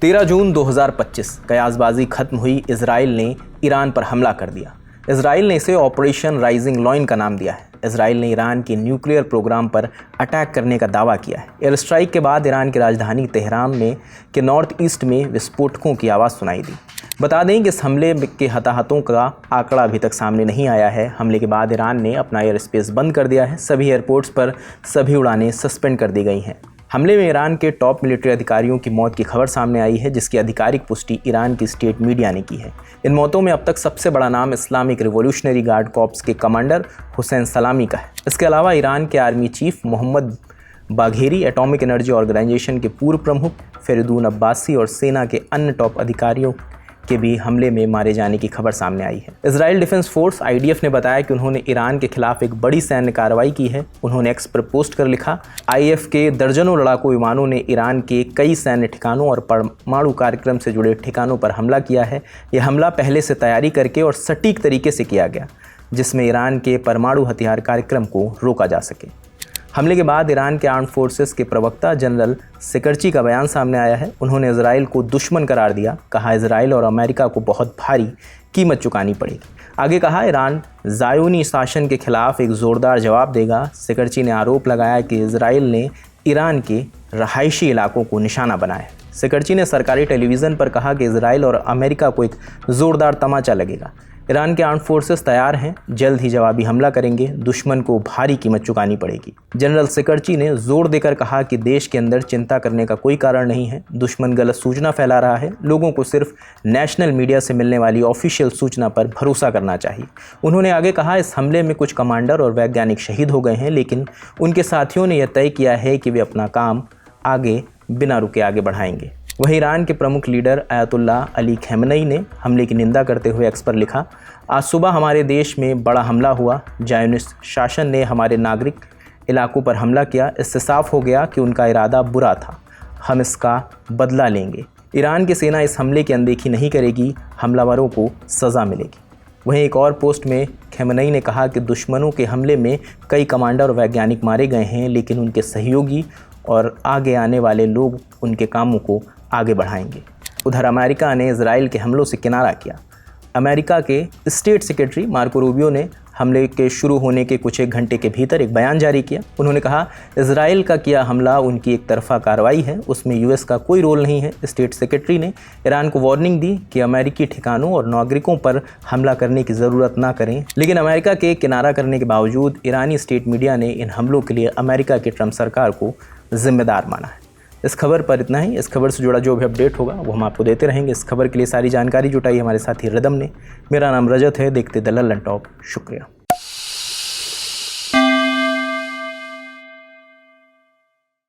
13 जून 2025 कयासबाजी खत्म हुई। इजराइल ने ईरान पर हमला कर दिया। इजराइल ने इसे ऑपरेशन राइजिंग लॉइन का नाम दिया है। इजराइल ने ईरान के न्यूक्लियर प्रोग्राम पर अटैक करने का दावा किया है। एयर स्ट्राइक के बाद ईरान की राजधानी तेहरान के नॉर्थ ईस्ट में विस्फोटकों की आवाज़ सुनाई दी। बता दें कि इस हमले के हताहतों का आंकड़ा अभी तक सामने नहीं आया है। हमले के बाद ईरान ने अपना एयर स्पेस बंद कर दिया है। सभी एयरपोर्ट्स पर सभी उड़ानें सस्पेंड कर दी गई हैं। हमले में ईरान के टॉप मिलिट्री अधिकारियों की मौत की खबर सामने आई है, जिसकी आधिकारिक पुष्टि ईरान की स्टेट मीडिया ने की है। इन मौतों में अब तक सबसे बड़ा नाम इस्लामिक रिवॉल्यूशनरी गार्ड कॉर्प्स के कमांडर हुसैन सलामी का है। इसके अलावा ईरान के army chief Mohammad Bagheri, atomic energy organisation के पूर्व प्रमुख फरीदून अब्बासी और सेना के अन्य टॉप अधिकारियों के भी हमले में मारे जाने की खबर सामने आई है। इजराइल डिफेंस फोर्स IDF ने बताया कि उन्होंने ईरान के खिलाफ एक बड़ी सैन्य कार्रवाई की है। उन्होंने एक्स पर पोस्ट कर लिखा, IF के दर्जनों लड़ाकू विमानों ने ईरान के कई सैन्य ठिकानों और परमाणु कार्यक्रम से जुड़े ठिकानों पर हमला किया है। यह हमला पहले से तैयारी करके और सटीक तरीके से किया गया, जिसमें ईरान के परमाणु हथियार कार्यक्रम को रोका जा सके। हमले के बाद ईरान के आर्म्ड फोर्सेस के प्रवक्ता जनरल सिकरची का बयान सामने आया है। उन्होंने इजराइल को दुश्मन करार दिया। कहा, इजराइल और अमेरिका को बहुत भारी कीमत चुकानी पड़ेगी। आगे कहा, ईरान ज़ायोनी शासन के खिलाफ एक ज़ोरदार जवाब देगा। सिकरची ने आरोप लगाया कि इजराइल ने ईरान के रहायशी इलाकों को निशाना बनाया। सिकरची ने सरकारी टेलीविज़न पर कहा कि इजराइल और अमेरिका को एक ज़ोरदार तमाचा लगेगा। ईरान के आर्म्ड फोर्सेस तैयार हैं, जल्द ही जवाबी हमला करेंगे। दुश्मन को भारी कीमत चुकानी पड़ेगी। जनरल सिकरची ने जोर देकर कहा कि देश के अंदर चिंता करने का कोई कारण नहीं है। दुश्मन गलत सूचना फैला रहा है। लोगों को सिर्फ नेशनल मीडिया से मिलने वाली ऑफिशियल सूचना पर भरोसा करना चाहिए। उन्होंने आगे कहा, इस हमले में कुछ कमांडर और वैज्ञानिक शहीद हो गए हैं, लेकिन उनके साथियों ने यह तय किया है कि वे अपना काम आगे बिना रुके आगे बढ़ाएंगे। वहीं ईरान के प्रमुख लीडर अयातुल्लाह अली खamenei ने हमले की निंदा करते हुए एक्स पर लिखा, आज सुबह हमारे देश में बड़ा हमला हुआ। ज़ायोनिस्ट शासन ने हमारे नागरिक इलाकों पर हमला किया। इससे साफ हो गया कि उनका इरादा बुरा था। हम इसका बदला लेंगे। ईरान की सेना इस हमले की अनदेखी नहीं करेगी। हमलावरों को सज़ा मिलेगी। वहीं एक और पोस्ट में खamenei ने कहा कि दुश्मनों के हमले में कई कमांडर और वैज्ञानिक मारे गए हैं, लेकिन उनके सहयोगी और आगे आने वाले लोग उनके कामों को आगे बढ़ाएंगे। उधर अमेरिका ने इजराइल के हमलों से किनारा किया। अमेरिका के स्टेट सेक्रेटरी मार्को रूबियो ने हमले के शुरू होने के कुछ एक घंटे के भीतर एक बयान जारी किया। उन्होंने कहा, इजराइल का किया हमला उनकी एक तरफा कार्रवाई है, उसमें US का कोई रोल नहीं है। स्टेट सेक्रेटरी ने ईरान को वार्निंग दी कि अमेरिकी ठिकानों और नागरिकों पर हमला करने की ज़रूरत ना करें, लेकिन अमेरिका के किनारा करने के बावजूद ईरानी स्टेट मीडिया ने इन हमलों के लिए अमेरिका की ट्रंप सरकार को जिम्मेदार माना है। इस खबर पर इतना ही। इस खबर से जुड़ा जो भी अपडेट होगा वो हम आपको देते रहेंगे। इस खबर के लिए सारी जानकारी जुटाई हमारे साथी रिदम ने। मेरा नाम रजत है। देखते द लल्लन टॉप। शुक्रिया।